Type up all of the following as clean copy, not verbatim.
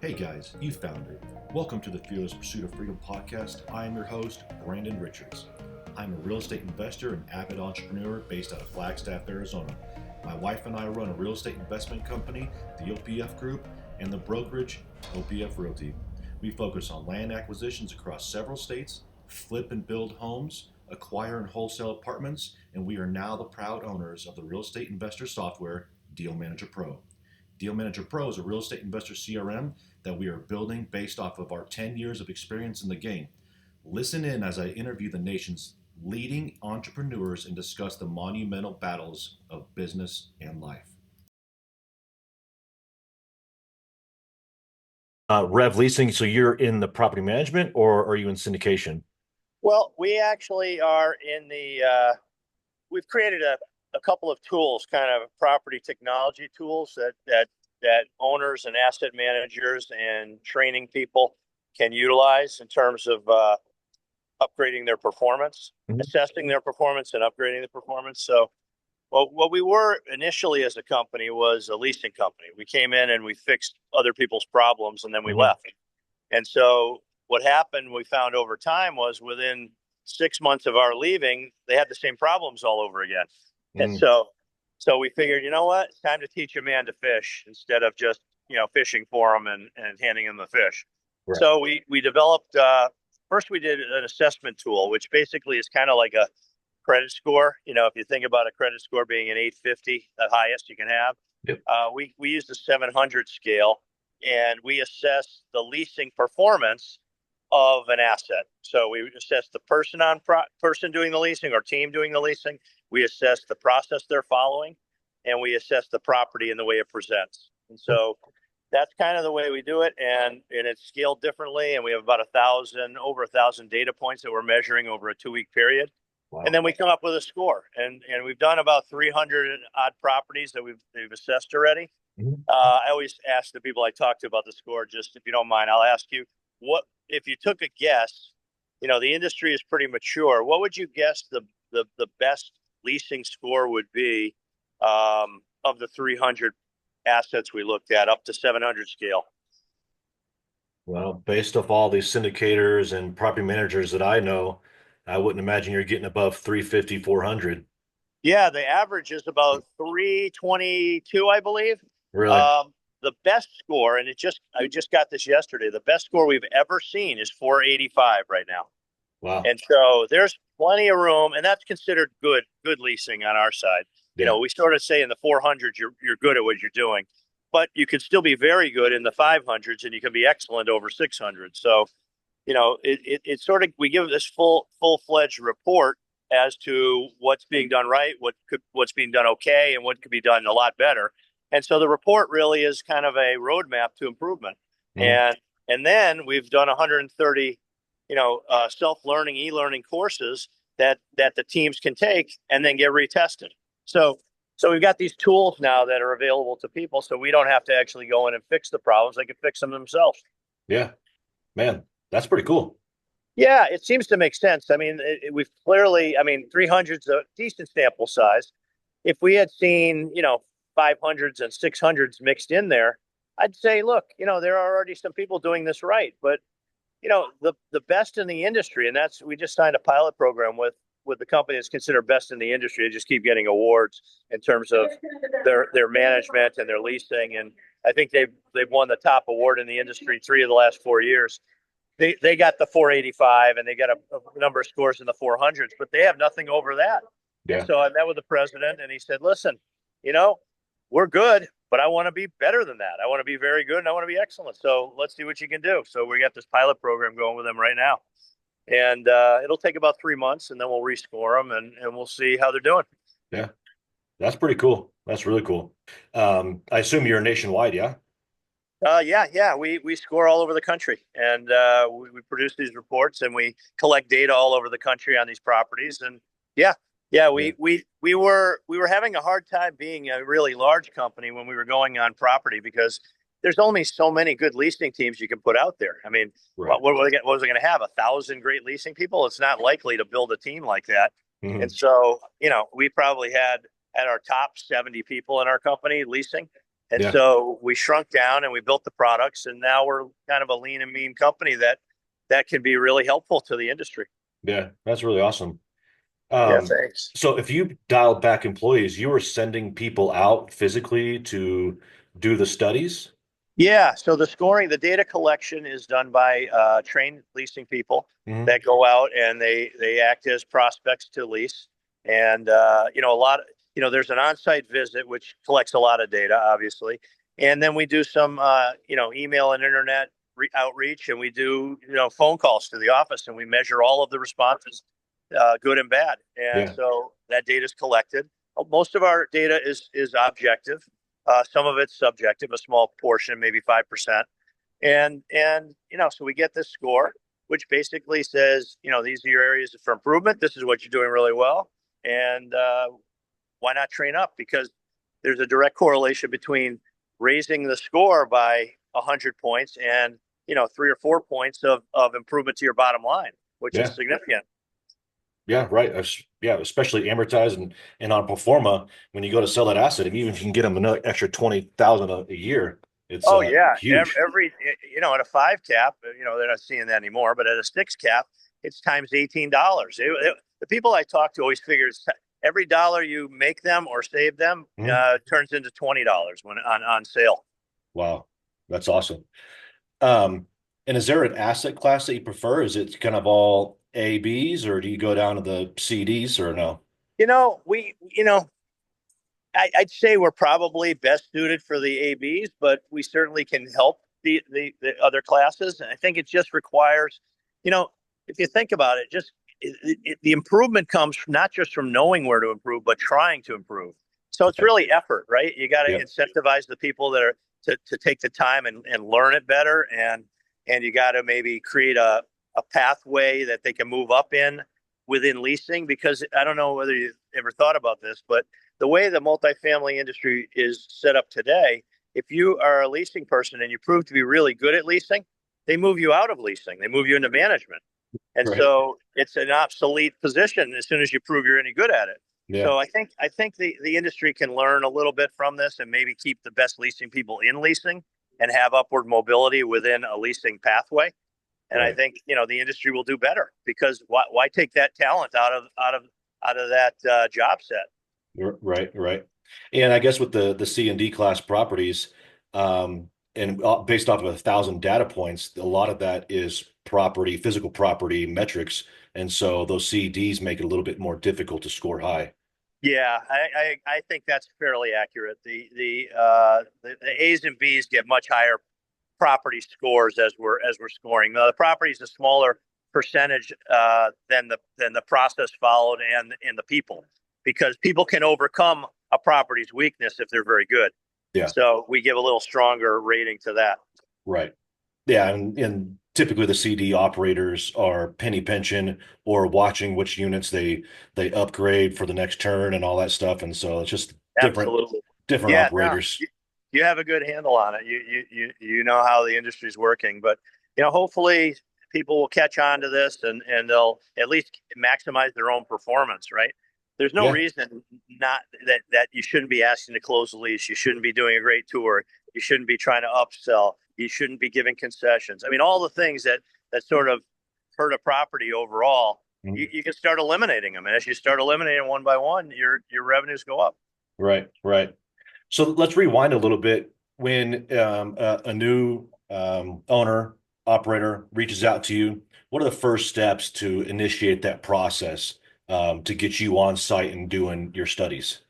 Hey guys, you found it. Welcome to the Fearless Pursuit of Freedom podcast. I am your host, Brandon Richards. I'm a real estate investor and avid entrepreneur based out of Flagstaff, Arizona. My wife and I run a real estate investment company, the OPF Group, and the brokerage, OPF Realty. We focus on land acquisitions across several states, flip and build homes, acquire and wholesale apartments, and we are now the proud owners of the real estate investor software, Deal Manager Pro. Deal Manager Pro is a real estate investor CRM that we are building based off of our 10 years of experience in the game. Listen in as I interview the nation's leading entrepreneurs and discuss the monumental battles of business and life. Rev Leasing, so you're in the property management or are you in syndication? Well, we actually are in we've created a couple of tools, kind of property technology tools that owners and asset managers and training people can utilize in terms of upgrading their performance, assessing their performance and upgrading the performance. So what we were initially as a company was a leasing company. We came in and we fixed other people's problems and then we left. And so what happened, we found over time, was within 6 months of our leaving, they had the same problems all over again. And so we figured, you know what, it's time to teach a man to fish instead of just, fishing for him and handing him the fish. Right. So we developed, first we did an assessment tool, which basically is kind of like a credit score. If you think about a credit score being an 850, the highest you can have, yep. We used a 700 scale, and we assess the leasing performance of an asset. So we assess the person doing the leasing or team doing the leasing. We assess the process they're following, and we assess the property and the way it presents. And so that's kind of the way we do it, and it's scaled differently. And we have about over 1,000 data points that we're measuring over a 2-week period. Wow. And then we come up with a score, and we've done about 300 odd properties that we've assessed already. I always ask the people I talk to about the score, just if you don't mind, I'll ask you, what if you took a guess? The industry is pretty mature. What would you guess the best leasing score would be of the 300 assets we looked at, up to 700 scale? Well, based off all these syndicators and property managers that I know, I wouldn't imagine you're getting above 350, 400. Yeah, the average is about 322, I believe. Really? The best score, and I just got this yesterday, the best score we've ever seen is 485 right now. Wow. And so there's plenty of room, and that's considered good leasing on our side. Yeah. We sort of say in the 400s, you're good at what you're doing, but you can still be very good in the 500s, and you can be excellent over 600. So, it's sort of, we give this full-fledged report as to what's being done right, what's being done okay, and what could be done a lot better. And so the report really is kind of a roadmap to improvement. And then we've done 130, self-learning, e-learning courses that the teams can take and then get retested. So we've got these tools now that are available to people, so we don't have to actually go in and fix the problems. They can fix them themselves. Yeah, man, that's pretty cool. Yeah, it seems to make sense. I mean, we've clearly, 300's a decent sample size. If we had seen, 500s and 600s mixed in there, I'd say, look, there are already some people doing this right. But, the best in the industry, and we just signed a pilot program with the company that's considered best in the industry. They just keep getting awards in terms of their management and their leasing. And I think they've won the top award in the industry 3 of the last 4 years. They got the 485 and they got a number of scores in the 400s, but they have nothing over that. Yeah. And so I met with the president and he said, listen, we're good, but I want to be better than that. I want to be very good and I want to be excellent. So let's see what you can do. So we got this pilot program going with them right now. And it'll take about 3 months and then we'll rescore them and we'll see how they're doing. Yeah, that's pretty cool. That's really cool. I assume you're nationwide, yeah? Yeah. We score all over the country, and we produce these reports, and we collect data all over the country on these properties. And we were having a hard time being a really large company when we were going on property because there's only so many good leasing teams you can put out there. I mean, right. what was it going to have? 1,000 great leasing people? It's not likely to build a team like that. Mm-hmm. And so, we probably had at our top 70 people in our company leasing. And Yeah. so we shrunk down and we built the products, and now we're kind of a lean and mean company that can be really helpful to the industry. Yeah. That's really awesome. Yeah, Um, thanks. so if you dialed back employees, you were sending people out physically to do the studies? Yeah, so the scoring, the data collection is done by trained leasing people Hmm. that go out and they act as prospects to lease. And a lot, there's an on-site visit which collects a lot of data, obviously, and then we do some email and internet outreach, and we do phone calls to the office, and we measure all of the responses, good and bad. And Yeah. so that data is collected. Most of our data is objective. Some of it's subjective, a small portion, maybe 5%. And so we get this score, which basically says, these are your areas for improvement. This is what you're doing really well. And why not train up? Because there's a direct correlation between raising the score by 100 points and, 3 or 4 points of improvement to your bottom line, which is Yeah. significant. Yeah. Right. Yeah. Especially amortized and on pro forma, when you go to sell that asset, even if you can get them another extra 20,000 a year, it's Oh yeah, huge. at a 5 cap, they're not seeing that anymore. But at a 6 cap, it's times $18. The people I talk to always figure every dollar you make them or save them Mhm. turns into $20 when on sale. Wow. That's awesome. Um, and is there an asset class that you prefer? Is it kind of all A, Bs, or do you go down to the CDs or no? We I'd say we're probably best suited for the ABs, but we certainly can help the other classes. And I think it just requires, you know, if you think about it, just the improvement comes not just from knowing where to improve, but trying to improve. So it's Right. really effort, right? You got to Yeah. incentivize the people that are to take the time and learn it better, and you got to maybe create a pathway that they can move up in within leasing. Because I don't know whether you ever thought about this, but the way the multifamily industry is set up today, if you are a leasing person and you prove to be really good at leasing, they move you out of leasing. They move you into management. And Right. so it's an obsolete position as soon as you prove you're any good at it. Yeah. So I think the industry can learn a little bit from this and maybe keep the best leasing people in leasing and have upward mobility within a leasing pathway. And I Right. think the industry will do better, because why take that talent out of that job set? Right. Right. And I guess with the C and D class properties, and based off of 1,000 data points, a lot of that is physical property metrics. And so those CDs make it a little bit more difficult to score high. Yeah, I think that's fairly accurate. The A's and B's get much higher property scores as we're scoring. Now, the property is a smaller percentage than the process followed and the people, because people can overcome a property's weakness if they're very good. Yeah. So we give a little stronger rating to that. Right. Yeah, and typically the CD operators are penny pinching or watching which units they upgrade for the next turn and all that stuff. And so it's just Absolutely. different Yeah, no, operators. you have a good handle on it. You know how the industry's working, but hopefully people will catch on to this, and they'll at least maximize their own performance, right? There's no Yeah. reason not that you shouldn't be asking to close the lease. You shouldn't be doing a great tour. You shouldn't be trying to upsell. You shouldn't be giving concessions. I mean, all the things that sort of hurt a property overall, Mhm. you can start eliminating them. And as you start eliminating one by one, your revenues go up. Right, right. So let's rewind a little bit. When a new owner, operator reaches out to you, what are the first steps to initiate that process to get you on site and doing your studies?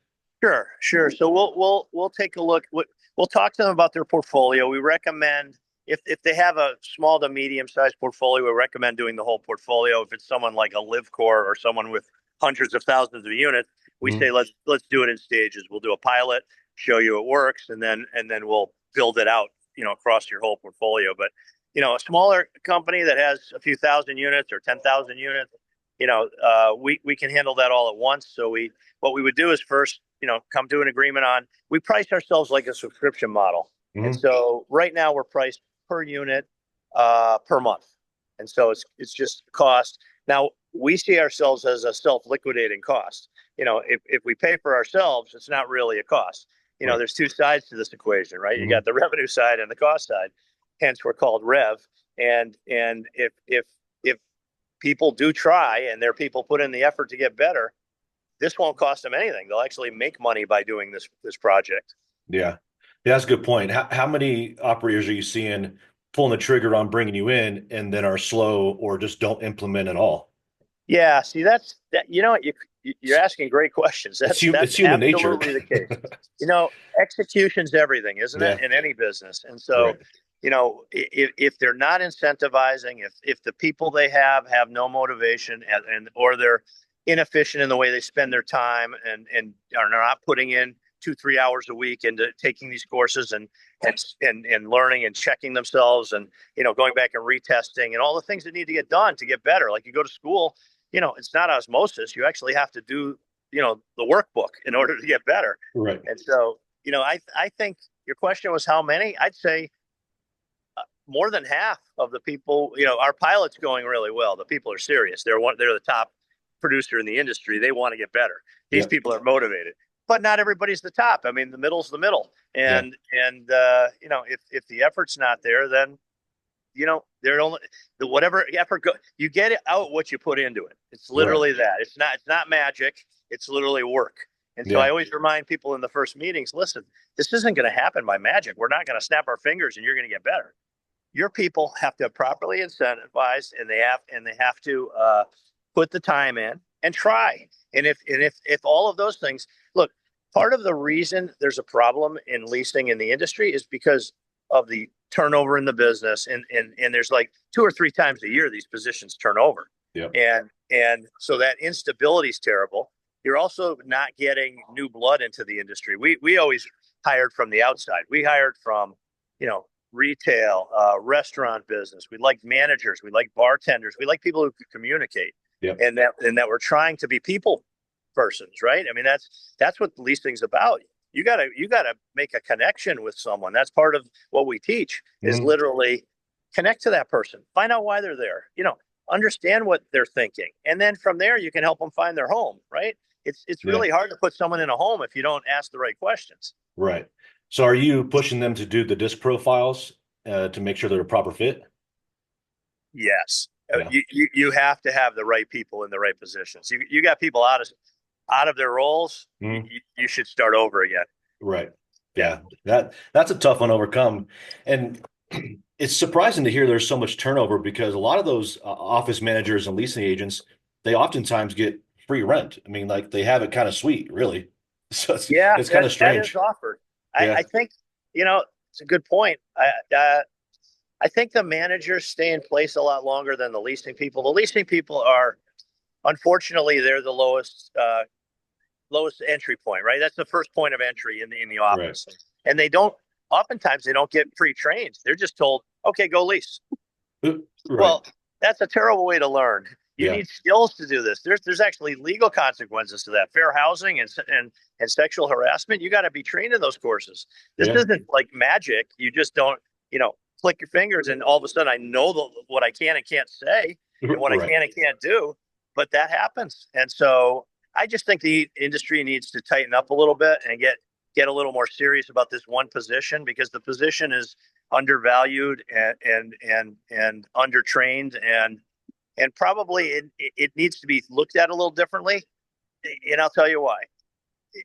Sure, sure. So we'll take a look. We'll talk to them about their portfolio. We recommend, if they have a small to medium sized portfolio, we recommend doing the whole portfolio. If it's someone like a LivCore or someone with hundreds of thousands of units, we Mhm. say let's do it in stages. We'll do a pilot, show you it works, and then we'll build it out, across your whole portfolio. But a smaller company that has a few thousand units or 10,000 units, we can handle that all at once. So what we would do is first, come to an agreement on, we price ourselves like a subscription model. And Mhm. so right now we're priced per unit, per month. And so it's just cost. Now we see ourselves as a self-liquidating cost. If we pay for ourselves, it's not really a cost. Right. there's two sides to this equation, right? You Hmm. got the revenue side and the cost side. Hence, we're called rev. And if people do try and their people put in the effort to get better, this won't cost them anything. They'll actually make money by doing this project. Yeah. Yeah, that's a good point. How many operators are you seeing pulling the trigger on bringing you in and then are slow or just don't implement at all? Yeah, see, that's that. You know what? You're It's, asking great questions. it's That's human nature. absolutely the case. Execution's everything, isn't it? Yeah. In any business. And so, Right. if they're not incentivizing, if the people they have no motivation and or they're inefficient in the way they spend their time and are not putting in 2-3 hours a week into taking these courses and learning and checking themselves and going back and retesting and all the things that need to get done to get better. Like you go to school, it's not osmosis. You actually have to do, the workbook in order to get better. Right. And so, I think your question was how many? I'd say more than half of the people, our pilot's going really well. The people are serious. They're the top producer in the industry. They want to get better. These Yeah. people are motivated, but not everybody's the top. I mean, the middle's the middle. Yeah. If the effort's not there, then they're only the whatever effort you get it out what you put into it. It's Right. literally that. It's not magic. It's literally work. And so I Yeah. always remind people in the first meetings, listen, this isn't going to happen by magic. We're not going to snap our fingers and you're going to get better. Your people have to properly incentivize, and they have to put the time in and try. And if all of those things, look, part of the reason there's a problem in leasing in the industry is because of the turnover in the business, and there's like 2 or 3 times a year these positions turn over, Yeah. and so that instability is terrible. You're also not getting new blood into the industry. We always hired from the outside. We hired from, retail, restaurant business. We like managers. We like bartenders. We like people who could communicate, Yeah. and that we're trying to be people persons, right? I mean, that's what leasing's about. You gotta make a connection with someone. That's part of what we teach is Mhm. literally connect to that person, find out why they're there, understand what they're thinking, and then from there you can help them find their home, right? It's Yeah. really hard to put someone in a home if you don't ask the right questions. Right. So are you pushing them to do the disc profiles to make sure they're a proper fit? Yes. Yeah. You have to have the right people in the right positions. You got people out of their roles. Mhm. You should start over again. Right. Yeah. Yeah. That's a tough one to overcome. And it's surprising to hear there's so much turnover because a lot of those office managers and leasing agents, they oftentimes get free rent. I mean, like they have it kind of sweet, really. So Yeah, it's kind of that is strange. offered. I Yeah. think it's a good point. I think the managers stay in place a lot longer than the leasing people. The leasing people are, unfortunately, they're the lowest entry point, right? That's the first point of entry in the Right. office, and oftentimes they don't get pre-trained. They're just told, okay, go lease. Right. Well, that's a terrible way to learn. You Yeah. need skills to do this. There's actually legal consequences to that. Fair housing and sexual harassment. You got to be trained in those courses. This Yeah. isn't like magic. You just don't, click your fingers and all of a sudden I know what I can and can't say and what I Right. can and can't do. But that happens, and so I just think the industry needs to tighten up a little bit and get a little more serious about this one position because the position is undervalued and undertrained and probably it needs to be looked at a little differently. And I'll tell you why.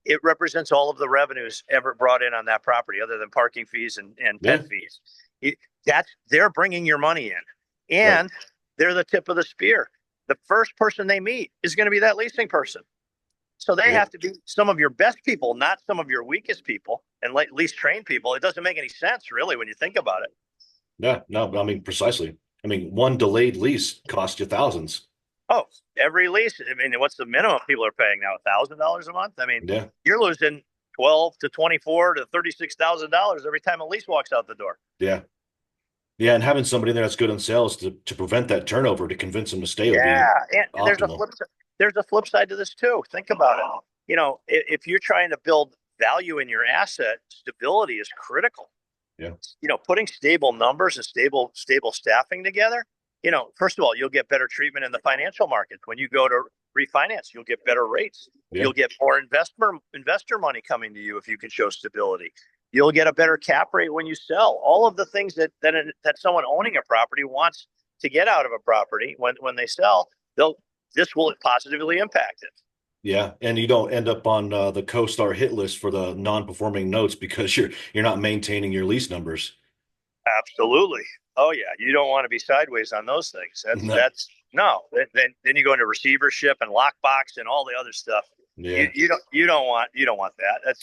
It represents all of the revenues ever brought in on that property, other than parking fees and Yeah. pet fees. They're bringing your money in, Right. and they're the tip of the spear. The first person they meet is going to be that leasing person. So they Yeah. have to be some of your best people, not some of your weakest people and least trained people. It doesn't make any sense, really, when you think about it. Yeah. No, I mean, precisely. I mean, one delayed lease costs you thousands. Oh, every lease. I mean, what's the minimum people are paying now? $1,000 a month. I mean, Yeah. you're losing 12 to 24 to $36,000 every time a lease walks out the door. Yeah. Yeah. And having somebody there that's good in sales to prevent that turnover, to convince them to stay would be Yeah, and there's a optimal. flip. There's a flip side to this too. Think about it. If you're trying to build value in your asset, stability is critical. Yeah. Putting stable numbers and stable staffing together. First of all, you'll get better treatment in the financial markets when you go to refinance. You'll get better rates. Yeah. You'll get more investor money coming to you if you can show stability. You'll get a better cap rate when you sell. All of the things that someone owning a property wants to get out of a property when they sell, they'll this will positively impact it. Yeah, and you don't end up on the CoStar hit list for the non-performing notes because you're not maintaining your lease numbers. Absolutely. Oh yeah, you don't want to be sideways on those things. No. That's no. Then you go into receivership and lockbox and all the other stuff. Yeah. You don't want that.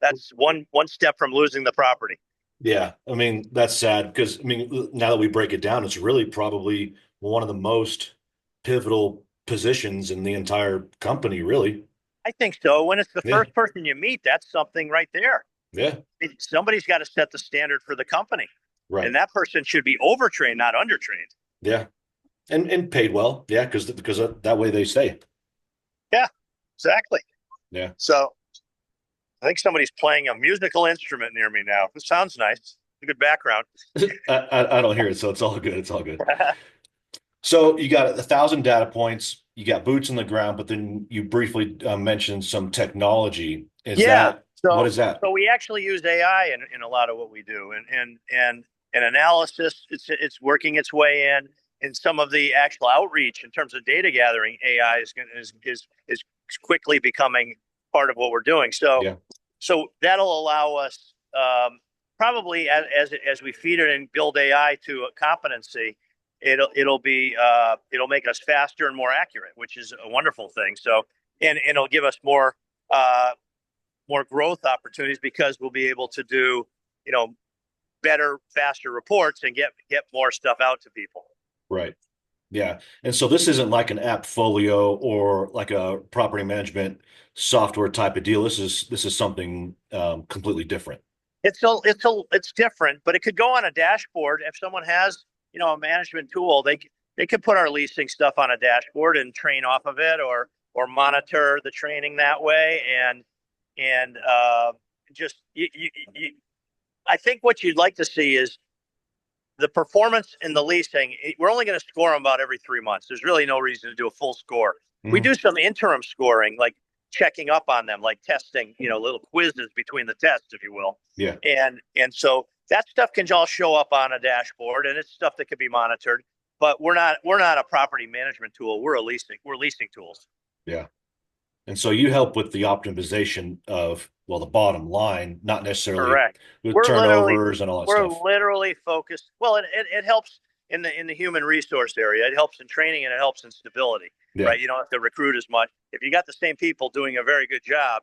That's one step from losing the property. Yeah. I mean, that's sad because I mean, now that we break it down, it's really probably one of the most pivotal positions in the entire company, really. I think so. When it's the Yeah. first person you meet, that's something right there. Yeah. Somebody's got to set the standard for the company, Right. and that person should be overtrained, not undertrained. Yeah. And paid well. Yeah, because that way they stay. Yeah, exactly. Yeah. So I think somebody's playing a musical instrument near me now. It sounds nice. A good background. I don't hear it, so it's all good. It's all good. So you got 1,000 data points, you got boots on the ground, but then you briefly mentioned some technology. Is Yeah. that what So is that? so we actually use AI in a lot of what we do, and analysis. It's working its way in some of the actual outreach in terms of data gathering. AI is quickly becoming part of what we're doing. So Yeah, so that'll allow us, probably as we feed it and build AI to a competency, it'll make us faster and more accurate, which is a wonderful thing. So and it'll give us uh, more growth opportunities because we'll be able to do, you know, better, faster reports and get more stuff out to people. right. Yeah. And so this isn't like an app folio or like a property management software type of deal. This is something completely different. It's different, but it could go on a dashboard. If someone has, a management tool, they could put our leasing stuff on a dashboard and train off of it, or monitor the training that way, and just I think what you'd like to see is the performance in the leasing. We're only going to score them about every 3 months. There's really no reason to do a full score. We Mhm. do some interim scoring, like checking up on them, like testing, little quizzes between the tests, if you will. Yeah. And so that stuff can all show up on a dashboard, and it's stuff that can be monitored. But we're not a property management tool. We're leasing tools. Yeah. And so you help with the optimization of, well, the bottom line, not necessarily Correct. with We're literally turnovers and all that we're stuff. literally focused. Well, it helps in the human resource area. It helps in training and it helps in stability. Yeah. Right. You don't have to recruit as much. If you got the same people doing a very good job,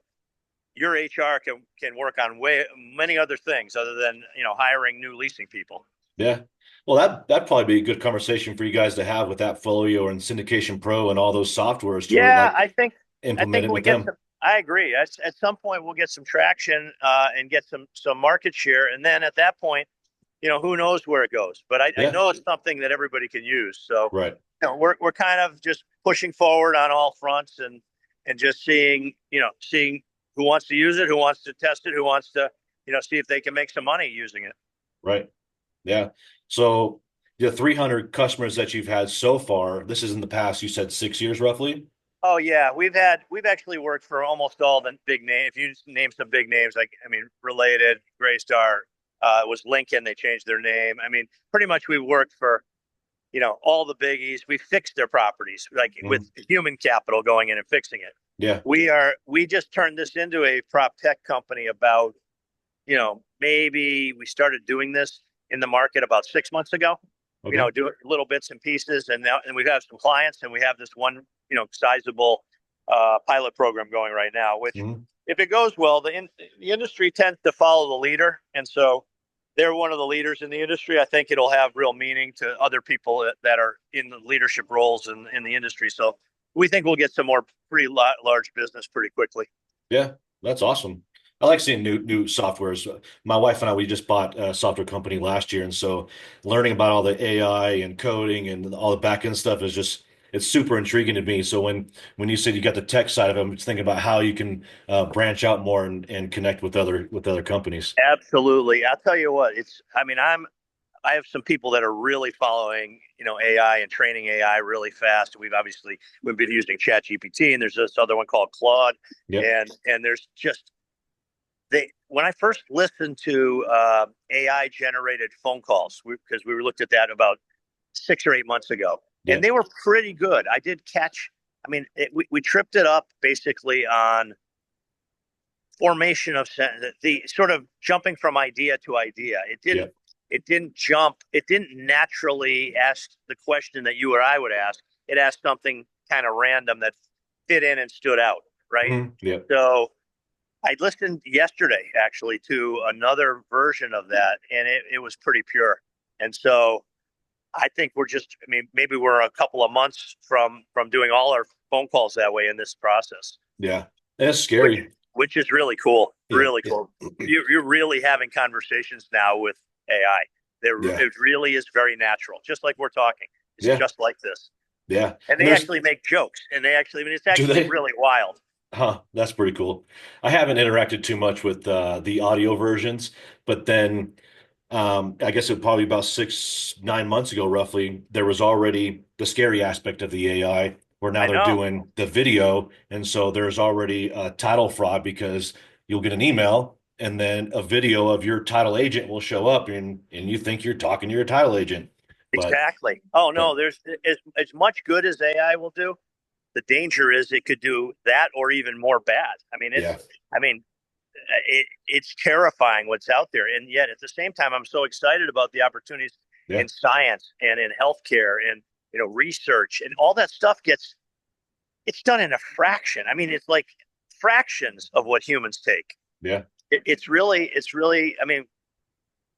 your HR can work on way many other things other than hiring new leasing people. Yeah. Well, that'd probably be a good conversation for you guys to have with that Folio and Syndication Pro and all those softwares to Yeah, like I implement think it we with get them. some. I agree. At some point, we'll get some traction, and get some market share, and then at that point, who knows where it goes. But I Yeah. know it's something that everybody can use. So Right. we're kind of just pushing forward on all fronts, and just seeing who wants to use it, who wants to test it, who wants to see if they can make some money using it. Right. Yeah. So the 300 customers that you've had so far, this is in the past, you said 6 years roughly. Oh yeah, we've actually worked for almost all the big names. If you name some big names, like I mean, Related, Graystar, was Lincoln. They changed their name. I mean, pretty much we worked for all the biggies. We fixed their properties, like with Mhm. human capital going in and fixing it. Yeah. We just turned this into a prop tech company about, maybe we started doing this in the market about 6 months ago. Okay. Do it little bits and pieces, and we have some clients, and we have this one, sizable pilot program going right now. Which, Mhm. if it goes well, the industry tends to follow the leader, and so they're one of the leaders in the industry. I think it'll have real meaning to other people that are in the leadership roles in the industry. So we think we'll get some more pretty large business pretty quickly. Yeah, that's awesome. I like seeing new softwares. My wife and I, we just bought a software company last year, and so learning about all the AI and coding and all the back end stuff is just it's super intriguing to me. So when you said you got the tech side of it, I'm just thinking about how you can branch out more and connect with other companies. Absolutely. I'll tell you what, I mean, I have some people that are really following, AI and training AI really fast. We've been using Chat GPT, and there's this other one called Claude, Yep. and there's just they when I first listened to AI generated phone calls, because we looked at that about 6 or 8 months ago, and Yep. they were pretty good. I did catch. I mean, we tripped it up basically on formation of the sort of jumping from idea to idea. Yep. It didn't jump. It didn't naturally ask the question that you or I would ask. It asked something kind of random that fit in and stood out, right? Yep. So I listened yesterday actually to another version of that, and it was pretty pure. And so I think I mean, maybe we're a couple of months from doing all our phone calls that way in this process, Yeah. That's which scary. which is really cool. Yeah. Really Yeah. cool. You're really having conversations now with AI. Yeah. It really is very natural, just like we're talking. It's Yeah. just like this, Yeah. and And they there's, actually make jokes, and I mean, it's do actually they? really wild. Huh, that's pretty cool. I haven't interacted too much with the audio versions, but then I guess it was probably about 6, 9 months ago, roughly, there was already the scary aspect of the AI, where now I they're know. doing the video. And so there's already title fraud because you'll get an email and then a video of your title agent will show up and you think you're talking to your title agent. But Exactly. Oh but no, there's as much good as AI will do. The danger is it could do that or even more bad. I mean, yeah, it's terrifying what's out there, and yet at the same time, I'm so excited about the opportunities yeah, in science and in healthcare and research and all that stuff it's done in a fraction. I mean, it's like fractions of what humans take. yeah. It's really. I mean,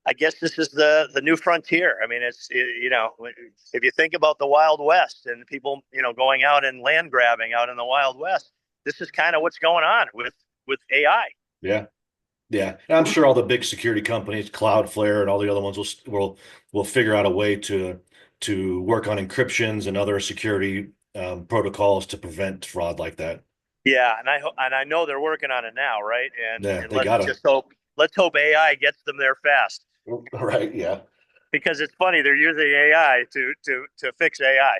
I guess this is the new frontier. I mean, if you think about the Wild West and people going out and land grabbing out in the Wild West, this is kind of what's going on with AI. Yeah. Yeah, and I'm sure all the big security companies, Cloudflare and all the other ones will figure out a way to work on encryptions and other security protocols to prevent fraud like that. Yeah, and I know they're working on it now, right? Yeah, And they gotta. let's hope AI gets them there fast, Right, yeah. because it's funny they're using AI to fix AI.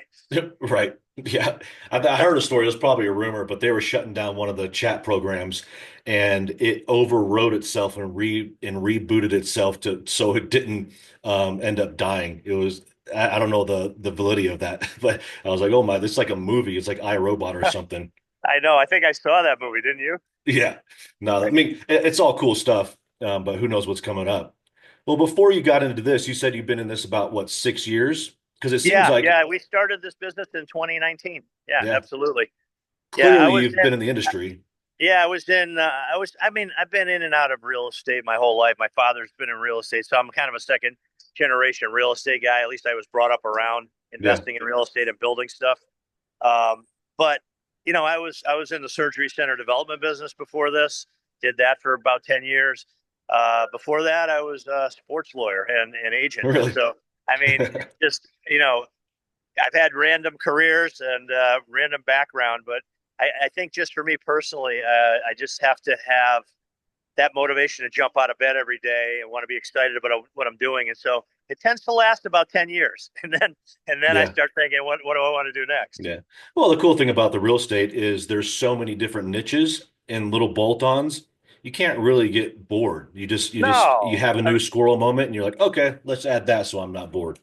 Right. Yeah. I heard a story. It was probably a rumor, but they were shutting down one of the chat programs and it overrode itself and rebooted itself to so it didn't end up dying. It was I don't know the validity of that, but I was like, oh my, this is like a movie. It's like iRobot or something. I know. I think I saw that movie, didn't you? Yeah. No, I mean it's all cool stuff, but who knows what's coming up. Well, before you got into this, you said you've been in this about what, 6 years? Because it seems Yeah, like yeah. We started this business in 2019. Yeah, yeah, absolutely. Yeah, I clearly was you've been in the industry. Yeah, I was in. I mean, I've been in and out of real estate my whole life. My father's been in real estate, so I'm kind of a second generation real estate guy. At least I was brought up around Yeah. investing in real estate and building stuff. But I was in the surgery center development business before this. Did that for about 10 years. Before that, I was a sports lawyer and agent. And Really? so, I mean, just I've had random careers and random background, but I think just for me personally, I just have to have that motivation to jump out of bed every day and want to be excited about what I'm doing. And so it tends to last about 10 years. And then I Yeah. start thinking, what do I want to do next? Yeah. Well, the cool thing about the real estate is there's so many different niches and little bolt-ons. You can't really get bored. You No, have a new squirrel moment and you're like, okay, let's add that so I'm not bored.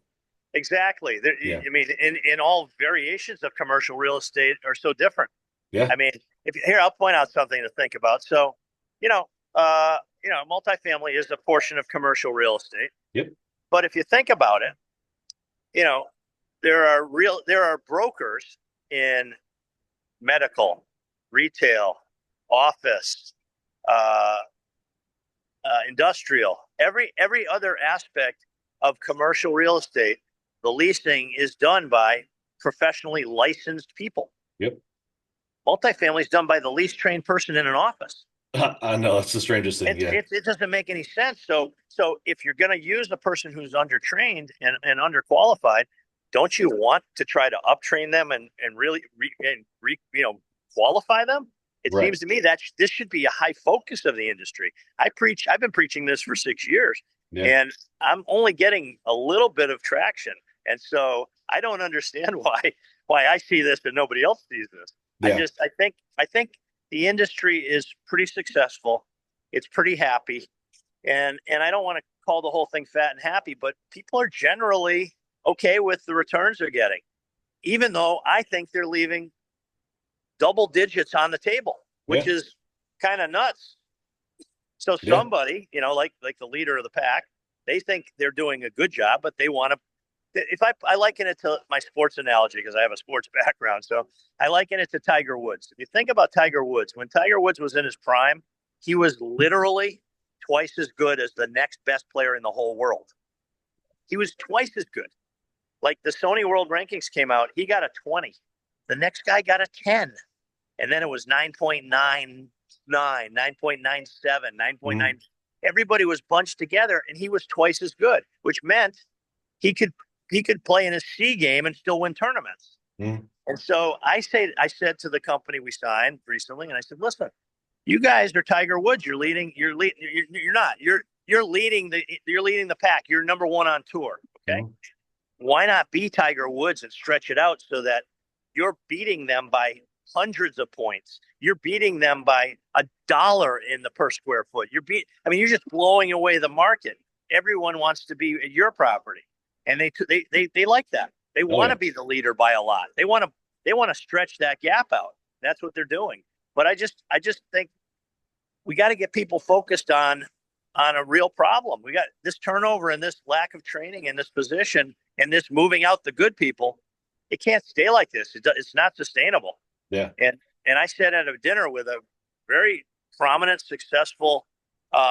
exactly. Yeah. I mean, in all variations of commercial real estate are so different. Yeah. I mean, if here, I'll point out something to think about. So, you know, multifamily is a portion of commercial real estate. Yep. But if you think about it, you know, there are brokers in medical, retail, office, uh, industrial, every other aspect of commercial real estate. The leasing is done by professionally licensed people. Yep. Multifamily is done by the least trained person in an office. I know that's the strangest thing. Yeah. It doesn't make any sense. So if you're going to use a person who's undertrained and underqualified, don't you want to try to uptrain them and really qualify them? It Right. seems to me that this should be a high focus of the industry. I've been preaching this for 6 years. Yeah. and I'm only getting a little bit of traction. And so I don't understand why I see this and nobody else sees this. Yeah. I think the industry is pretty successful. It's pretty happy. And I don't want to call the whole thing fat and happy, but people are generally okay with the returns they're getting, even though I think they're leaving double digits on the table, which Yeah. is kind of nuts. So Yeah. somebody, like the leader of the pack, they think they're doing a good job, but they want to. If I liken it to my sports analogy because I have a sports background, so I liken it to Tiger Woods. If you think about Tiger Woods, when Tiger Woods was in his prime, he was literally twice as good as the next best player in the whole world. He was twice as good. Like the Sony World Rankings came out, he got a 20. The next guy got a 10. And then it was 9.99, 9.97, 9.9. Everybody was bunched together and he was twice as good, which meant he could play in a C game and still win tournaments. Mm. And so I said to the company we signed recently, and I said, listen, you guys are Tiger Woods. You're not. You're leading the pack. You're number one on tour. Okay. Mm. Why not be Tiger Woods and stretch it out so that you're beating them by hundreds of points? You're beating them by $1 in the per square foot. You're just blowing away the market. Everyone wants to be at your property, and they like that. They Oh want yeah. to be the leader by a lot. They want to stretch that gap out. That's what they're doing. But I just think we got to get people focused on a real problem. We got this turnover and this lack of training in this position and this moving out the good people. It can't stay like this. It's not sustainable. Yeah. And I sat at a dinner with a very prominent, successful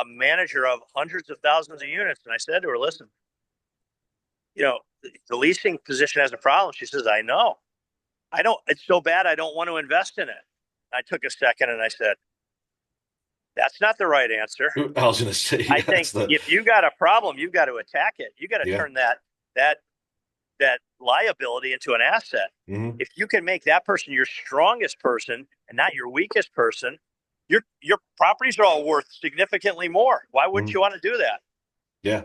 manager of hundreds of thousands of units, and I said to her, "Listen, the leasing position has a problem." She says, "I know. I don't. It's so bad. I don't want to invest in it." I took a second and I said, "That's not the right answer. I was going to say, I yeah, think if you got a problem, you've got to attack it. You got to yeah. turn that liability into an asset. Mm-hmm. If you can make that person your strongest person and not your weakest person, your properties are all worth significantly more. Why wouldn't Mm-hmm. you want to do that?" Yeah.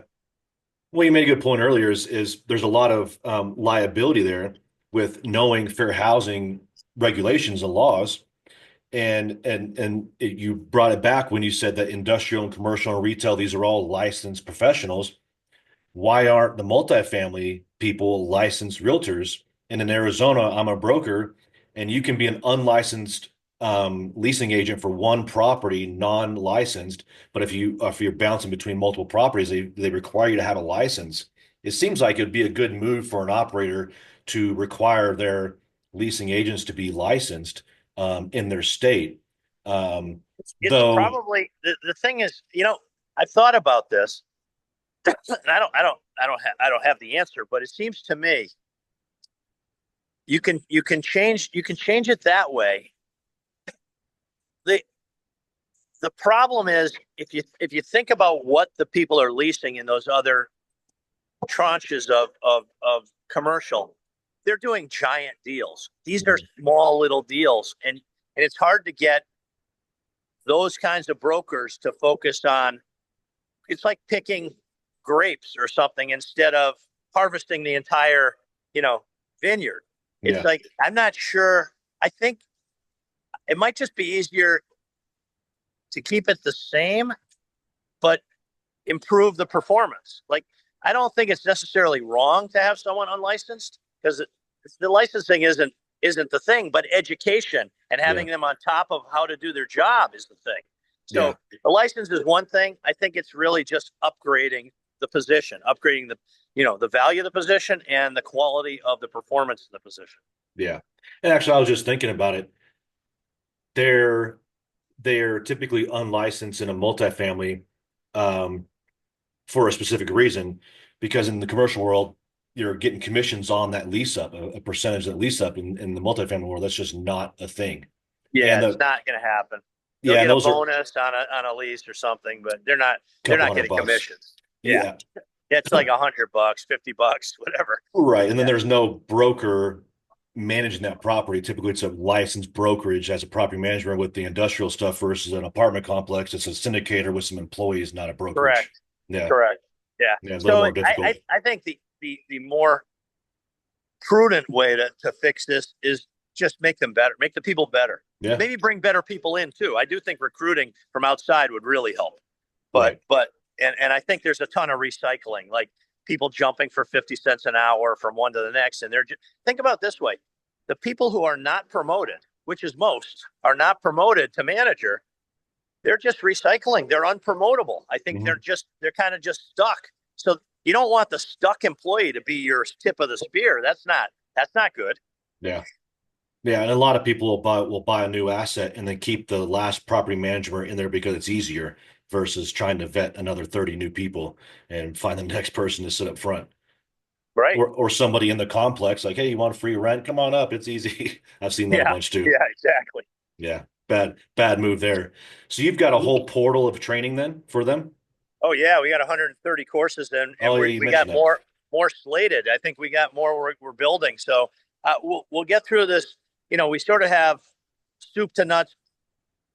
Well, you made a good point earlier is there's a lot of liability there with knowing fair housing regulations and laws. You brought it back when you said that industrial and commercial and retail, these are all licensed professionals. Why aren't the multifamily people licensed realtors? And in Arizona, I'm a broker, and you can be an unlicensed leasing agent for one property, non-licensed. But if you're bouncing between multiple properties, they require you to have a license. It seems like it'd be a good move for an operator to require their leasing agents to be licensed in their state. It's Though, probably the thing is, I've thought about this, and I don't have the answer, but it seems to me you can change it that way. The the problem is if you think about what the people are leasing in those other tranches of commercial, they're doing giant deals. These are small little deals, and it's hard to get those kinds of brokers to focus on. It's like picking grapes or something instead of harvesting the entire, vineyard. It's yeah, like I'm not sure. I think it might just be easier to keep it the same, but improve the performance. Like I don't think it's necessarily wrong to have someone unlicensed because the licensing isn't the thing, but education and yeah, having them on top of how to do their job is the thing. yeah, So the license is one thing. I think it's really just upgrading the position, upgrading the value of the position and the quality of the performance of the position. yeah. And actually, I was just thinking about it. They're they're typically unlicensed in a multifamily um, for a specific reason, because in the commercial world, you're getting commissions on that lease up, a percentage of that lease up. In the multifamily world, that's just not a thing. Yeah, And it's not going to happen. They'll yeah, and get a those are a bonus on a lease or something, but they're couple not hundred getting bucks. commissions. Yeah, Yeah, it's like $100, $50, whatever. right. And then Yeah, there's no broker managing that property. Typically, it's a licensed brokerage as a property manager with the industrial stuff versus an apartment complex. It's a syndicator with some employees, not a brokerage. correct, Yeah. correct. Yeah. Yeah, a little So more difficult. I think the more prudent way to fix this is just make them better, make the people better. Yeah, Maybe bring better people in too. I do think recruiting from outside would really help. right. But and I think there's a ton of recycling, like people jumping for 50 cents an hour from one to the next. And they're just, think about it this way. The people who are not promoted, which is most, are not promoted to manager, they're just recycling. They're unpromotable. I think Hmm. they're kind of just stuck. So you don't want the stuck employee to be your tip of the spear. That's not good. Yeah. Yeah, and a lot of people will buy a new asset and then keep the last property manager in there because it's easier versus trying to vet another 30 new people and find the next person to sit up front. Right. Or somebody in the complex, like, hey, you want free rent? Come on up. It's easy. I've seen that a Yeah. bunch too. Yeah, exactly. Yeah. Bad move there. So you've got a whole portal of training then for them? Oh yeah, we got 130 courses and Oh yeah, we you we got mentioned that. more slated. I think we got more we're building. So we'll get through this. We sort of have soup to nuts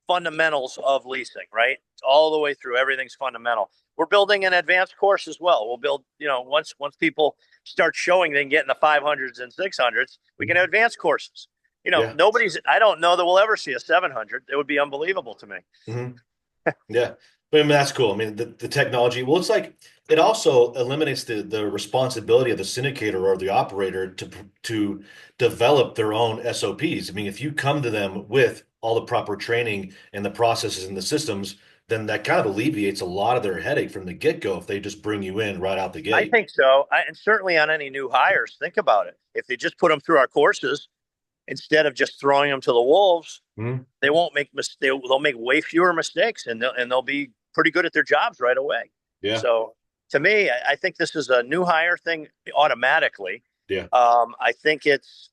fundamentals of leasing, right? All the way through, everything's fundamental. We're building an advanced course as well. We'll build, once people start showing they can get in the 500s and 600s, we can have advanced courses. Yeah. I don't know that we'll ever see a 700. It would be unbelievable to me. Hmm. Yeah. But I mean, that's cool. I mean, the technology, well, it's like it also eliminates the responsibility of the syndicator or the operator to develop their own SOPs. I mean, if you come to them with all the proper training and the processes and the systems, then that kind of alleviates a lot of their headache from the get-go if they just bring you in right out the I gate. think so. And certainly on any new hires, think about it. If they just put them through our courses instead of just throwing them to the wolves, Mhm. they won't make they'll make way fewer mistakes and they'll be pretty good at their jobs right away. Yeah. So to me, I think this is a new hire thing automatically. Yeah. I think it's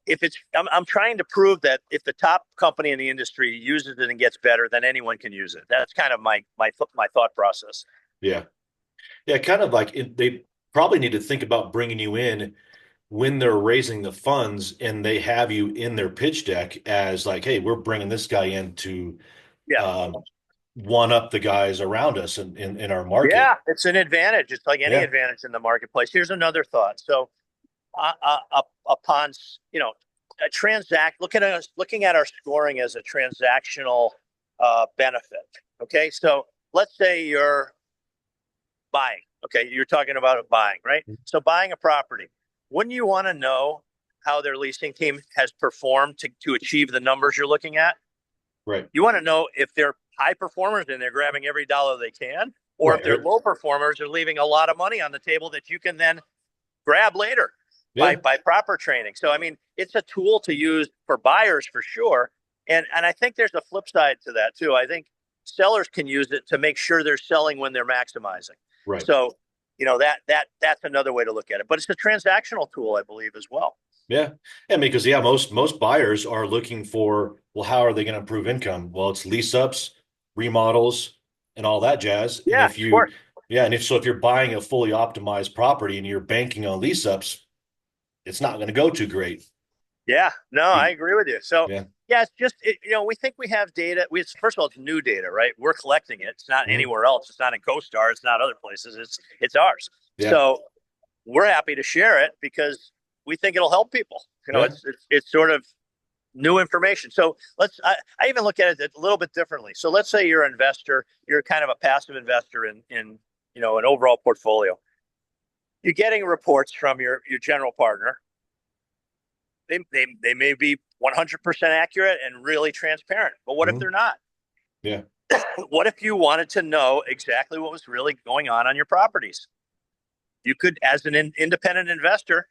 if I'm trying to prove that if the top company in the industry uses it and gets better, then anyone can use it. That's kind of my thought process. Yeah. Yeah. Kind of like they probably need to think about bringing you in when they're raising the funds and they have you in their pitch deck as like, hey, we're bringing this guy in to Yeah. um, one up the guys around us in our Yeah, market. it's an advantage. It's like any Yeah. advantage in the marketplace. Here's another thought. So, upon a looking at our scoring as a transactional benefit. Okay, so let's say you're buying. Okay, you're talking about buying, right? So buying a property. Wouldn't you want to know how their leasing team has performed to achieve the numbers you're looking at? Right. You want to know if they're high performers and they're grabbing every dollar they can, or if Right. they're low performers, they're leaving a lot of money on the table that you can then grab later by Yeah. by proper training. So I mean, it's a tool to use for buyers for sure. And I think there's a flip side to that too. I think sellers can use it to make sure they're selling when they're maximizing. Right. So, that's another way to look at it. But it's a transactional tool, I believe, as well. Yeah. Yeah. Because yeah, most buyers are looking for, well, how are they going to improve income? Well, it's lease ups, remodels, and all that jazz. And Yeah, if of you, course. yeah, and if you're buying a fully optimized property and you're banking on lease ups, it's not going to go too great. Yeah, no, I agree with you. So Yeah. yeah, it's just we think we have data. First of all, it's new data, right? We're collecting it. It's not Mhm. anywhere else. It's not in CoStar. It's not other places. It's ours. Yeah. So we're happy to share it because we think it'll help people. Yeah. It's sort of new information. So I even look at it a little bit differently. So let's say you're an investor. You're kind of a passive investor in an overall portfolio. You're getting reports from your general partner. They may be 100% accurate and really transparent. But what if Mhm. they're not? Yeah. What if you wanted to know exactly what was really going on your properties? You could, as an independent investor,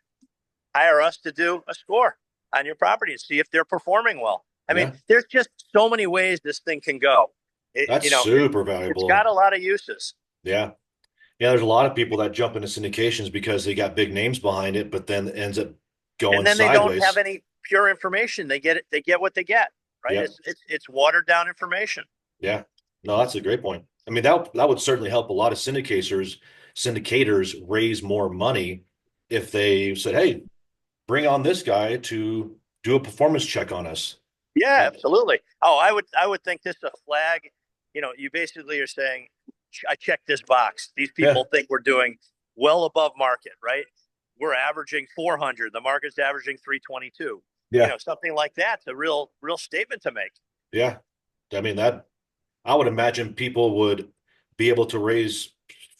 hire us to do a score on your properties, see if they're performing well. I mean, Yeah. there's just so many ways this thing can go. That's super It's got valuable. a lot of uses. Yeah. Yeah, there's a lot of people that jump into syndications because they got big names behind it, but then it ends up And going then they don't have sideways. any pure information. They get it. They get what they get. Right? Yeah. It's watered down information. Yeah. No, that's a great point. I mean, that would certainly help a lot of syndicators raise more money if they said, "Hey, bring on this guy to do a performance check on us." Yeah, Uh, absolutely. Oh, I would think this is a flag. You basically are saying I checked this box. These people think we're doing well above market, right? We're averaging 400. The market's averaging 322. Yeah. Something like that's a real statement to make. Yeah. I mean, that I would imagine people would be able to raise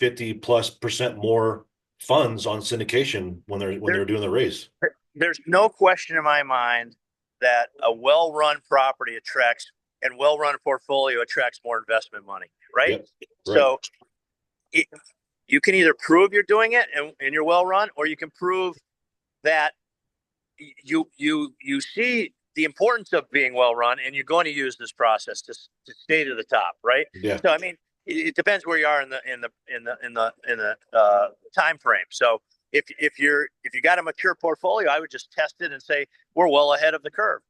50+% more funds on syndication when they're doing the raise. There's no question in my mind that a well-run property attracts and well-run portfolio attracts more investment money, right? Yep. Right. So you can either prove you're doing it and you're well-run, or you can prove that you see the importance of being well-run, and you're going to use this process to stay to the top, right? Yeah. So I mean, it depends where you are in the time frame. So if you got a mature portfolio, I would just test it and say we're well ahead of the curve,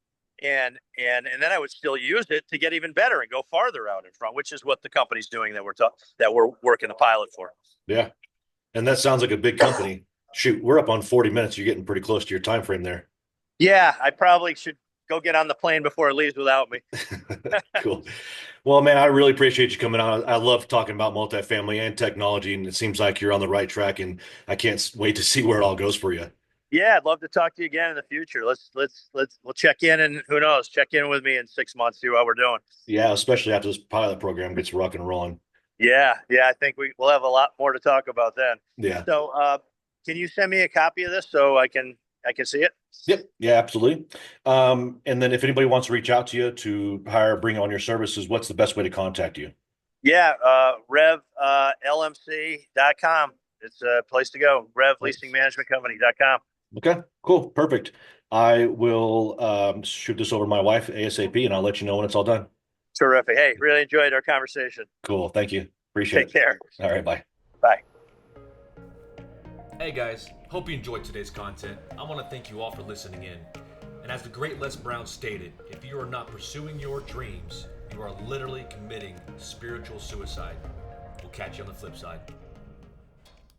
and then I would still use it to get even better and go farther out in front, which is what the company's doing that we're working the pilot for. Yeah, and that sounds like a big company. Shoot, we're up on 40 minutes. You're getting pretty close to your time frame there. Yeah, I probably should go get on the plane before it leaves without me. Cool. Well, man, I really appreciate you coming on. I love talking about multifamily and technology, and it seems like you're on the right track, and I can't wait to see where it all goes for you. Yeah, I'd love to talk to you again in the future. We'll check in, and who knows, check in with me in 6 months, see how we're doing. Yeah, especially after this pilot program gets rock and rolling. Yeah, I think we'll have a lot more to talk about then. Yeah. So, can you send me a copy of this so I can see it? Yep. Yeah, absolutely. And then if anybody wants to reach out to you to bring on your services, what's the best way to contact you? Yeah, revlmc.com. It's a place to go. revleasingmanagementcompany.com. Okay, cool. Perfect. I will shoot this over to my wife ASAP, and I'll let you know when it's all done. Terrific. Hey, really enjoyed our conversation. Cool. Thank you. Appreciate it. Take care. All right. Bye. Bye. Hey guys, hope you enjoyed today's content. I want to thank you all for listening in. And as the great Les Brown stated, if you are not pursuing your dreams, you are literally committing spiritual suicide. We'll catch you on the flip side.